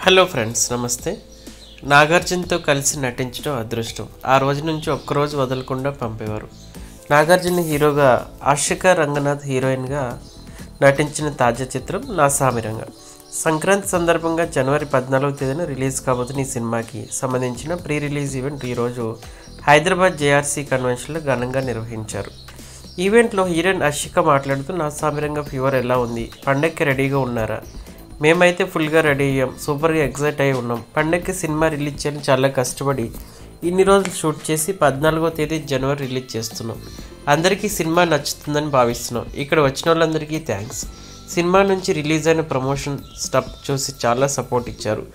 Hello friends, నమస్తే. నాగార్జునతో కలిసి నటించడం అదృష్టం. ఆ రోజు నుంచి ఒక్కరోజు వదలకుండా పంపేవారు. నాగార్జున హీరోగా, ఆషికా రంగనాథ్ హీరోయిన్గా నటించిన తాజా చిత్రం నా సామిరంగ. సంక్రాంతి సందర్భంగా జనవరి 14వ తేదీన రిలీజ్ కాబోతున్న ఈ సినిమాకి సంబంధించిన ప్రీ రిలీజ్ ఈవెంట్ ఈరోజు హైదరాబాద్ జేఆర్సీ కన్వెన్షన్లో ఘనంగా నిర్వహించారు. ఈవెంట్లో హీరోయిన్ ఆషికా మాట్లాడుతూ, నా సామిరంగ ఫీవర్ ఎలా ఉంది, పండగకి రెడీగా ఉన్నారా? మేమైతే ఫుల్గా రెడీ అయ్యాం, సూపర్గా ఎగ్జైట్ అయి ఉన్నాం. పండగకి సినిమా రిలీజ్ చేయని చాలా కష్టపడి ఇన్ని రోజులు షూట్ చేసి 14వ తేదీ జనవరి రిలీజ్ చేస్తున్నాం. అందరికీ సినిమా నచ్చుతుందని భావిస్తున్నాం. ఇక్కడ వచ్చిన వాళ్ళందరికీ థ్యాంక్స్. సినిమా నుంచి రిలీజ్ అయిన ప్రమోషన్ స్టఫ్ చూసి చాలా సపోర్ట్ ఇచ్చారు.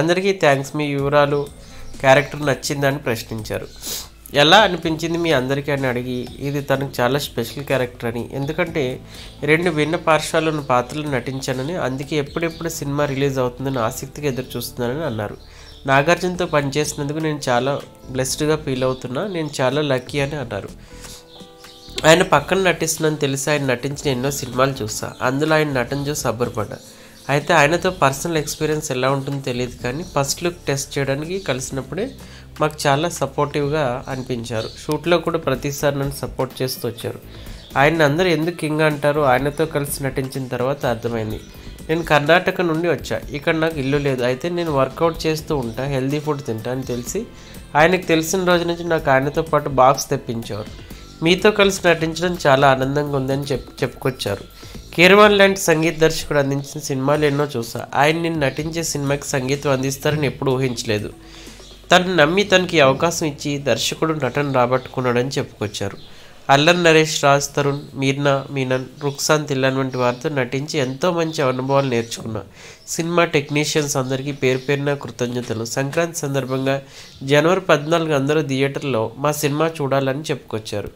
అందరికీ థ్యాంక్స్. మీ వివరాలు, క్యారెక్టర్ నచ్చిందని ప్రశ్నించారు. ఎలా అనిపించింది మీ అందరికీ అని అడిగి, ఇది తనకు చాలా స్పెషల్ క్యారెక్టర్ అని, ఎందుకంటే 2 భిన్న పార్శ్వాలను పాత్రలు నటించానని, అందుకే ఎప్పుడెప్పుడు సినిమా రిలీజ్ అవుతుందని ఆసక్తిగా ఎదురు చూస్తున్నానని అన్నారు. నాగార్జునతో పనిచేసినందుకు నేను చాలా బ్లెస్డ్గా ఫీల్ అవుతున్నా, నేను చాలా లక్కీ అని అన్నారు. ఆయన పక్కన నటిస్తున్నాను తెలిసి ఆయన నటించిన ఎన్నో సినిమాలు చూసా, అందులో ఆయన నటన చూసి అబ్బురపడ్డా. అయితే ఆయనతో పర్సనల్ ఎక్స్పీరియన్స్ ఎలా ఉంటుందో తెలియదు, కానీ ఫస్ట్ లుక్ టెస్ట్ చేయడానికి కలిసినప్పుడే మాకు చాలా సపోర్టివ్గా అనిపించారు. షూట్లో కూడా ప్రతిసారి నన్ను సపోర్ట్ చేస్తూ వచ్చారు. ఆయన అందరూ ఎందుకు కింగ్ అంటారో ఆయనతో కలిసి నటించిన తర్వాత అర్థమైంది. నేను కర్ణాటక నుండి వచ్చా, ఇక్కడ నాకు ఇల్లు లేదు, అయితే నేను వర్కౌట్ చేస్తూ ఉంటా, హెల్దీ ఫుడ్ తింటా అని తెలిసి ఆయనకు తెలిసిన రోజు నుంచి నాకు ఆయనతో పాటు బాక్స్ తెప్పించేవారు. మీతో కలిసి నటించడం చాలా ఆనందంగా ఉందని చెప్పుకొచ్చారు. కీరవాణి లాంటి సంగీత దర్శకుడు అందించిన సినిమాలు ఎన్నో చూసా, ఆయన నేను నటించే సినిమాకి సంగీతం అందిస్తారని ఎప్పుడు ఊహించలేదు. తను నమ్మి తనకి అవకాశం ఇచ్చి దర్శకుడు నటన రాబట్టుకున్నాడని చెప్పుకొచ్చారు. అల్లరి నరేష్, రాజ్ తరుణ్, మీర్నా మీనన్, రుక్సాన్ తిల్లన్ వంటి వారితో నటించి ఎంతో మంచి అనుభవాలు నేర్చుకున్నా. సినిమా టెక్నీషియన్స్ అందరికీ పేరు పేరున కృతజ్ఞతలు. సంక్రాంతి సందర్భంగా జనవరి 14 అందరూ థియేటర్లో మా సినిమా చూడాలని చెప్పుకొచ్చారు.